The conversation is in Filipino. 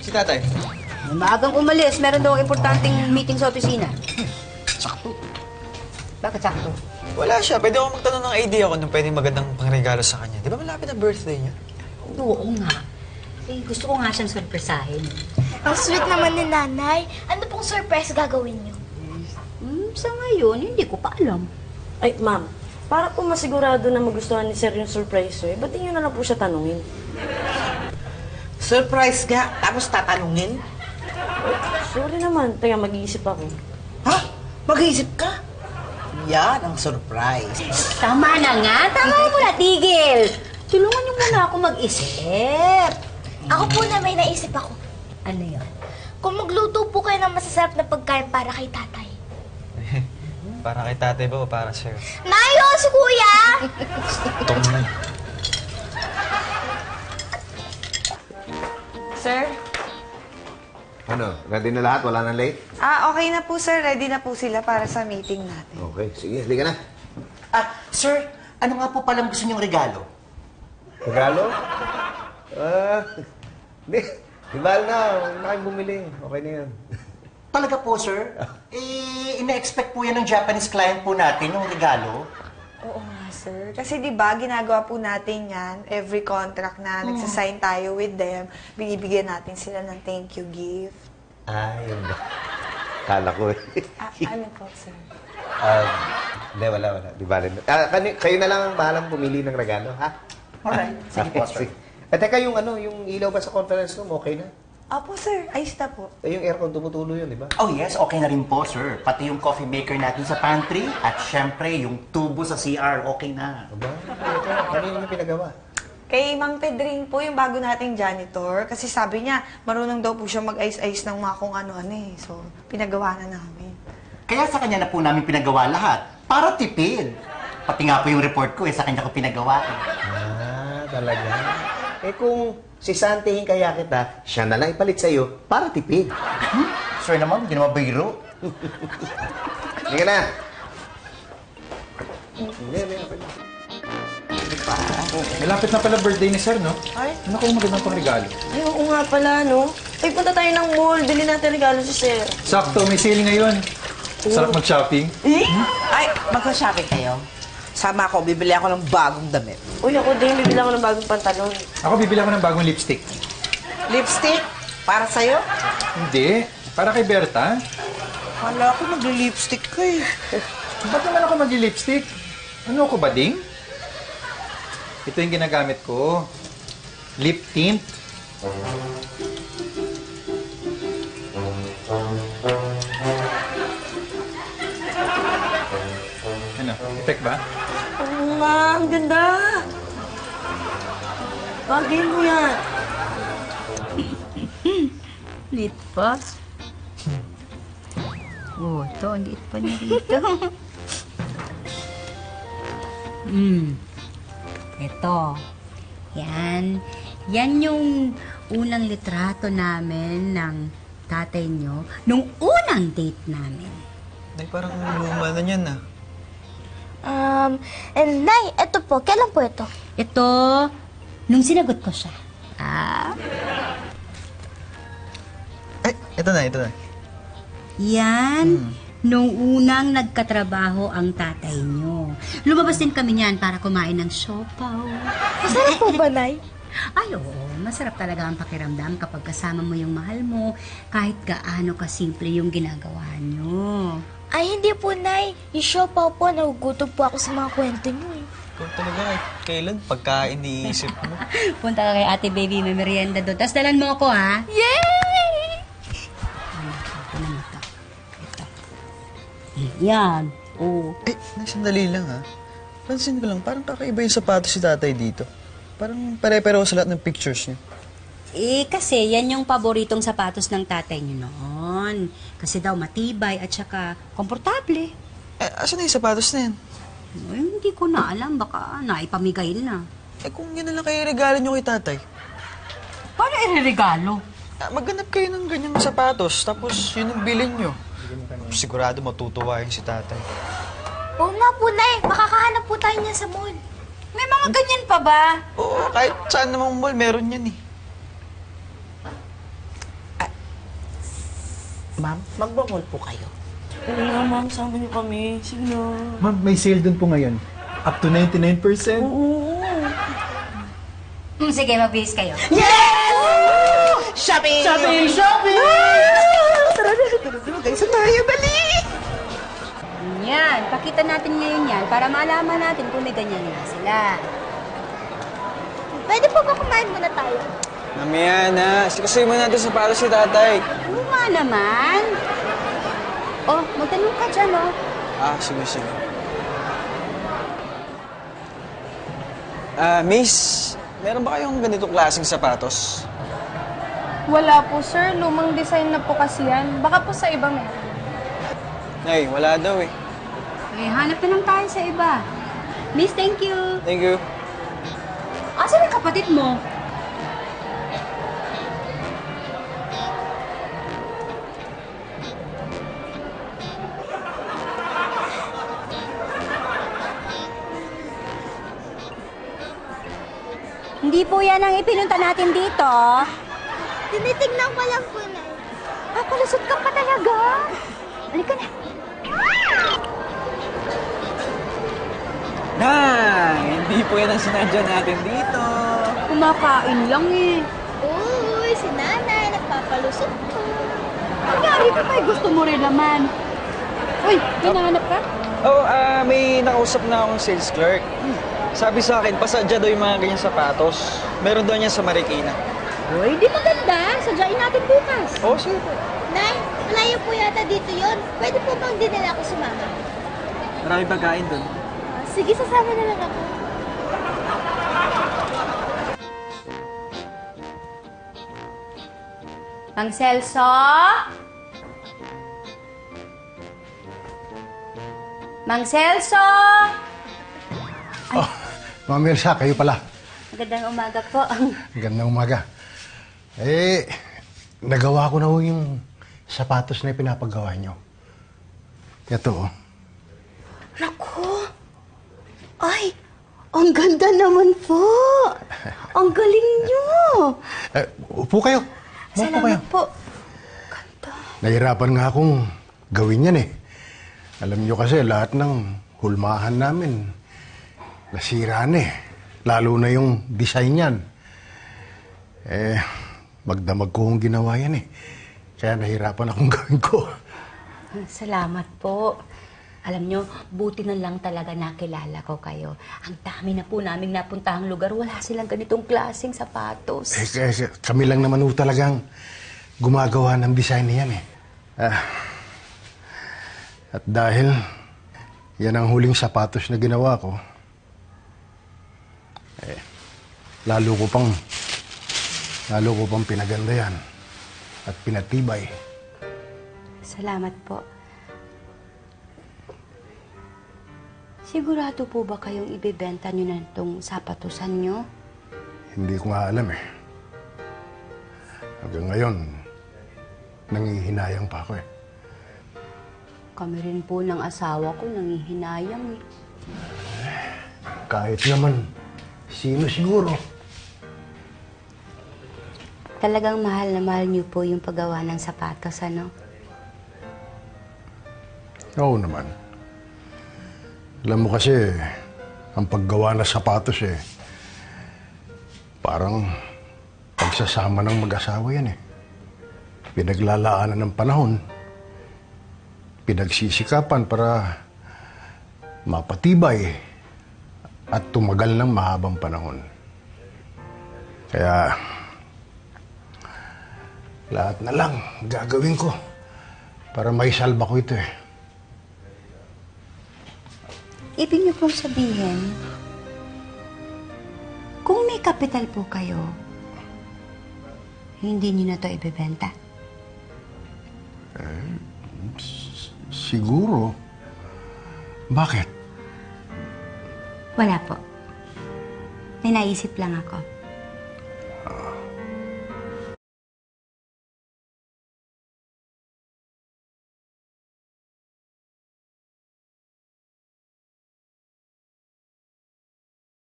Si tatay. Maagang umalis. Meron daw importanteng meeting sa opisina. Sakto. Bakit sakto? Wala siya. Pwede ako magtanong ng idea kung anong pwedeng magandang pangregalo sa kanya. Di ba malapit na birthday niya? Oo nga. Eh, gusto ko nga siyang surpresahin. Ang sweet naman ni Nanay. Ano pong surprise gagawin niyo? Sa ngayon, hindi ko pa alam. Ay, ma'am, para po masigurado na magustuhan ni Sir yung surprise nyo, ba't niyo na lang po siya tanungin? Surprise nga, tapos tatanungin? Sorry naman, teka, mag-iisip ako. Ha? Mag-iisip ka? Yan ang surprise. Tama na nga. Tama mo na, tigil. Tulungan niyo muna ako mag-isip. Ako po na may naisip ako. Ano yun? Kung magluto po kayo ng masasarap na pagkain para kay tatay. Para kay tatay ba o para sa'yo? Nayo, si Kuya! Itong na. Sir? Ano, ready na lahat? Wala nang late? Okay na po, sir. Ready na po sila para sa meeting natin. Okay, sige, halika na. Sir, ano nga po palang gusto niyong regalo? Regalo? Hindi. Ibal na, huwag na kayong bumili. Okay na yan. Talaga po, sir? Ina-expect po yan ng Japanese client po natin, yung regalo. Oo nga, sir. Kasi di ba ginagawa po natin yan, every contract na nagsasign tayo with them, binibigyan natin sila ng thank you gift. Yun ba? Kala ko eh. Ano po, sir? Hindi, wala. Di ba rin. Kayo na lang ang bahalang pumili ng regalo, ha? Alright, sige po, sir. Teka, yung ilaw ba sa conference room, okay na? Opo, sir. Ayos na po. Yung aircon tumutulo yun, di ba? Oh yes, okay na rin po, sir. Pati yung coffee maker natin sa pantry at syempre yung tubo sa CR, okay na. Aba, ano yung pinagawa? Kay Mang Pedring po, yung bago nating janitor. Kasi sabi niya, marunong daw po siya mag-ayos-ayos ng mga kung ano-ano eh. So, pinagawa na namin. Kaya sa kanya na po namin pinagawa lahat para tipid. Pati nga po yung report ko sa kanya ko pinagawa. Talaga? Kung sisantihin kaya kita, siya na lang ipalit sa'yo para tipid. Sir naman, hindi naman biro. Hindi ka na. Hindi. Malapit na pala birthday ni Sir, no? Ay? Ano kung magandang pang regalo? Ay, oo nga pala, no? Ay, punta tayo ng mall. Bili natin regalo si Sir. Sakto, may sale ngayon. Sarap mag-shopping. Ay, magsa-shopping kayo? Sama ako, bibili ako ng bagong damit. Uy, ako din. Bibili ako ng bagong pantalon. Ako bibili ako ng bagong lipstick. Lipstick? Para sa'yo? Hindi. Para kay Berta. Kala ko magli-lipstick ka eh. Ba't naman ako mag-lipstick? Ano ako, bading? Ito yung ginagamit ko. Lip tint. Ano? Effect ba? Oo nga, ang ganda. Bagay mo yan. Lit pa. Ito, ang liit pa niya dito. Ito. Yan yung unang litrato namin ng tatay nyo nung unang date namin. Ay, parang luma na yan ah. And Nay, eto po. Kailan po ito? Ito, nung sinagot ko siya. Ay, ito na. Yan, nung unang nagkatrabaho ang tatay nyo. Lumabas din kami niyan para kumain ng siopaw. Masarap po ba, Nay? Ay, oo. Masarap talaga ang pakiramdam kapag kasama mo yung mahal mo kahit gaano kasimple yung ginagawa nyo. Ay, hindi po, Nay. Yung siopaw po, nagugutom po ako sa mga kwento niyo eh. Kung talaga kailan pagkain iniisip mo. Punta ka kay Ate Baby, may merienda doon. Tapos dalan mo ako, ha? Yay! Ito. Yan. Oo. Eh, sandali lang ha. Pansin ko lang, parang kakaiba yung sapatos si tatay dito. Parang pare-pareho sa lahat ng pictures niya. Kasi yan yung paboritong sapatos ng tatay niyo noon. Kasi daw matibay at saka komportable. Asan na yung sapatos na yan? Ay, hindi ko na alam. Baka naipamigay na. Kung yan na lang kayo regalo niyo kay tatay. Paano ireregalo? Maghanap kayo ng ganyang sapatos, tapos yun ang bilhin niyo. Sigurado matutuwa yun si tatay. Oo nga po, Nay. Makakahanap po tayo niya sa mall. May mga ganyan pa ba? Oo, kahit saan namang mall, meron yan eh. Ma'am, magbo-mall po kayo. Oo nga, ma'am. Sama niyo kami. Sige na. Ma'am, may sale dun po ngayon. Up to 99%. Oo. Sige, mabihis kayo. Shopping! Shopping! Shopping! Tara guys, sa tayo, dali! Yan, pakita natin ngayon yan para malaman natin kung may ganyan nga sila. Pwede po ba kumain muna tayo? Mamaya na. Sikasuhin mo natin sa para si tatay. Oo nga naman. Oh, magtanong ka dyan, oh. Sige. Miss, meron ba kayong ganitong klaseng sapatos? Wala po, sir. Lumang design na po kasi yan. Baka po sa iba meron. Ay, wala daw eh. Eh, hanap na lang tayo sa iba. Miss, thank you. Thank you. Asan ang kapatid mo? Hindi po yan ang ipinunta natin dito. Tinitignan ko lang po, Nay. Palusot ka pa talaga. Halika na. Hindi po yan ang sinadya natin dito. Kumakain lang eh. Uy, si Nanay, nagpapalusot ko. Nangyari pa tayo, gusto mo rin naman. Uy, hinahanap ka? May nakausap na akong sales clerk. Sabi sa akin, pasadya daw yung mga ganyang sapatos. Meron daw niya sa Marikina. Uy, di maganda. Sadyain natin bukas. Sige po. Nay, malayo po yata dito yon. Pwede po bang dinala ko si Mama? Maraming pagkain doon. Sige, sasama na lang ako. Mang Celso? Mang Celso? Ma'am Elsa, kayo pala. Magandang umaga po. Magandang umaga. Nagawa ko na ho yung sapatos na pinapagawa nyo. Ito, oh. Naku! Ay, ang ganda naman po! Ang galing nyo! Upo kayo. Salamat po. Nahirapan nga akong gawin yan eh. Alam nyo kasi, lahat ng hulmahan namin, nasira na eh. Lalo na yung design yan. Magdamag ko kong ginawa yan eh. Kaya nahirapan akong gawin ko. Salamat po. Alam nyo, buti na lang talaga nakilala ko kayo. Ang dami na po naming napuntahang lugar. Wala silang ganitong klaseng sapatos. Kami lang naman ho talagang gumagawa ng design na yan eh. At dahil yan ang huling sapatos na ginawa ko, lalo ko pang pinaganda yan at pinatibay. Salamat po. Sigurado po ba kayong ibibenta nyo na itong sapatusan nyo? Hindi ko nga alam eh. Hanggang ngayon, nangihinayang pa ako eh. Kami rin po ng asawa ko nangihinayang eh. Kahit naman, sino siguro? Talagang mahal na mahal niyo po yung paggawa ng sapatos, ano? Oo naman. Alam mo kasi, ang paggawa ng sapatos eh, parang pagsasama ng mag-asawa yan eh. Pinaglalaanan ng panahon, pinagsisikapan para mapatibay at tumagal ng mahabang panahon. Kaya, lahat na lang gagawin ko para maisalba ko ito eh. Ibig niyo pong sabihin, kung may kapital po kayo, hindi niyo na ito ibebenta? Siguro. Bakit? Wala po. May naisip lang ako.